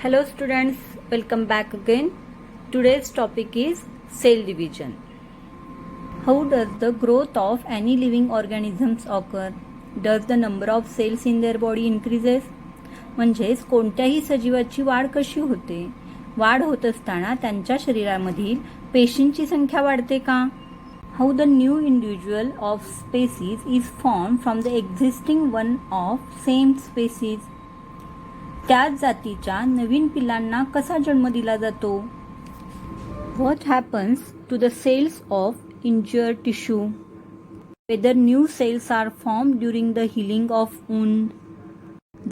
Hello students, welcome back again. Today's topic is cell division. How does the growth of any living organisms occur? Does the number of cells in their body increases? म्हणजेच कोणत्याही सजीवाची वाढ कशी होते? वाढ होत असताना त्यांच्या शरीरामधील पेशींची संख्या वाढते का? How the new individual of species is formed from the existing one of same species? त्याच जातीच्या नवीन पिलांना कसा जन्म दिला जातो? What happens to the cells of injured tissue? Whether new cells are formed during the healing of wound?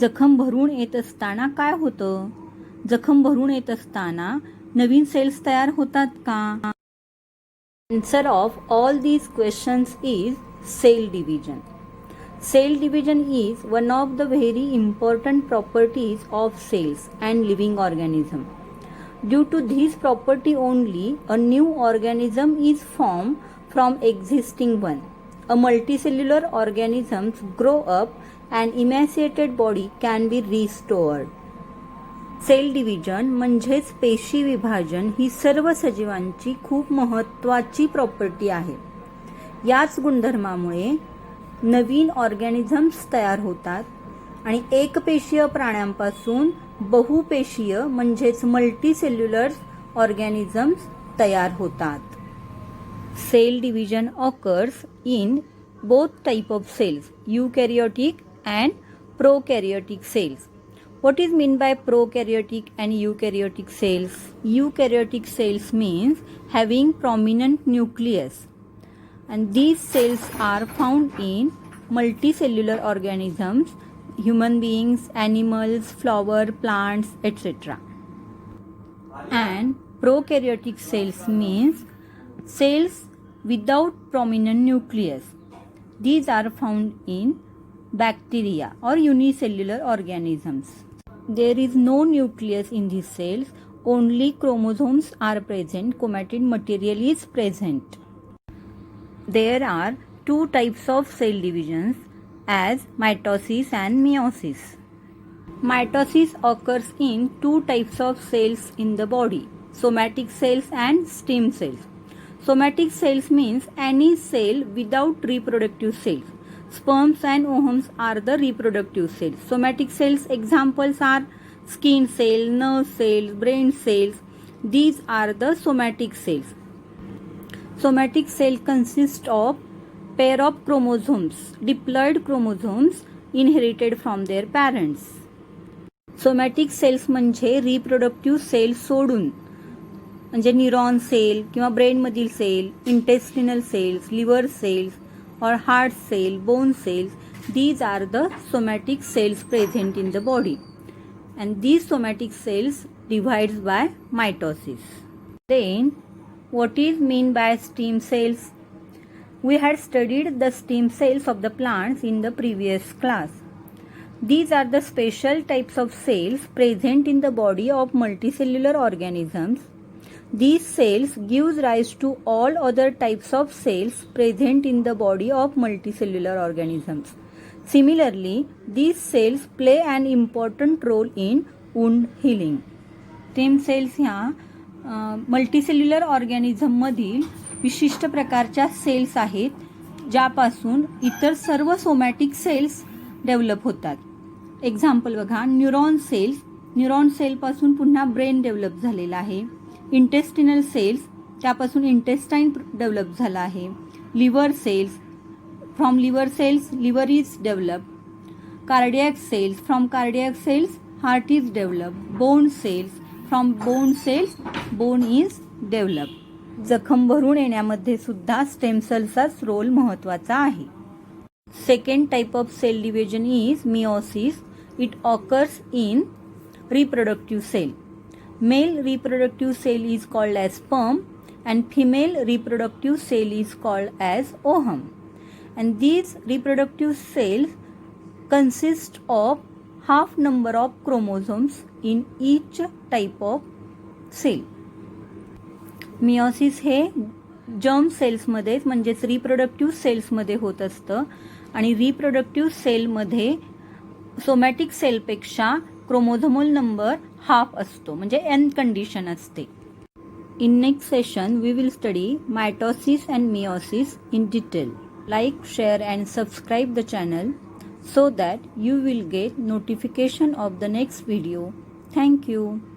जखम भरून येत असताना काय होतं? जखम भरून येत असताना नवीन सेल्स तयार होतात का? Answer of all these questions is cell division. Cell division is one of the very important properties of cells and living organism. Due to this property only, a new organism is formed from existing one. A multicellular organisms grow up and emaciated body can be restored. Cell division म्हणजेच पेशी विभाजन ही सर्व सजीवांची खूप महत्त्वाची property आहे. याच गुणधर्मामुळे नवीन organisms तयार होतात आणि एकपेशीय प्राण्यांपासून बहुपेशीय म्हणजेच मल्टीसेल्युलर ऑर्गॅनिझम्स तयार होतात. Cell division occurs in both type of cells, eukaryotic and prokaryotic cells. What is mean by prokaryotic and eukaryotic cells? Eukaryotic cells means having prominent nucleus, and these cells are found in multicellular organisms, human beings, animals, flower, plants, etc. And prokaryotic cells means cells without prominent nucleus. These are found in bacteria or unicellular organisms. There is no nucleus in these cells, only chromosomes are present, chromatin material is present. There are two types of cell divisions as mitosis and meiosis. Mitosis occurs in two types of cells in the body, somatic cells and stem cells. Somatic cells means any cell without reproductive cells. Sperms and ovumes are the reproductive cells. Somatic cells examples are skin cell, nerve cells, brain cells. These are the somatic cells. Somatic cell consists of pair of chromosomes, diploid chromosomes inherited from their parents. Somatic cells म्हणजे reproductive cell सोडून म्हणजे neuron cell किंवा ब्रेनमधील cell, intestinal cells, liver cells or heart cell, bone cells. These are the somatic cells present in the body, and these somatic cells divides by mitosis. Then what is mean by stem cells? We had studied the stem cells of the plants in the previous class. These are the special types of cells present in the body of multicellular organisms. These cells gives rise to all other types of cells present in the body of multicellular organisms. Similarly, these cells play an important role in wound healing. Stem cells ह्या multicellular ऑर्गॅनिझममधील विशिष्ट प्रकारच्या cells आहेत ज्यापासून इतर सर्व somatic cells develop होतात. Example बघा, न्यूरॉन सेल्स, न्यूरॉन सेलपासून पुन्हा ब्रेन डेव्हलप झालेला आहे. इंटेस्टिनल सेल्स, त्यापासून इंटेस्टाईन डेव्हलप झाला आहे. Liver cells, from liver cells liver is develop. Cardiac cells, from cardiac cells heart is develop. Bone cells, from bone cells bone is develop. जखम भरून येण्यामध्ये सुद्धा स्टेम सेल्सचाच रोल महत्त्वाचा आहे. Second type of cell division is meiosis. It occurs in reproductive cell. Male reproductive cell is called as sperm and female reproductive cell is called as ovum. And these reproductive cells consist of half number of chromosomes in each type of cell. Meiosis हे germ सेल्समध्येच म्हणजेच reproductive सेल्समध्ये होत असतं आणि reproductive सेलमध्ये somatic सेलपेक्षा chromosomal number half असतो, म्हणजे एन कंडिशन असते. In next session, we will study mitosis and meiosis in detail. Like, share and subscribe the channel so that you will get notification of the next video. Thank you.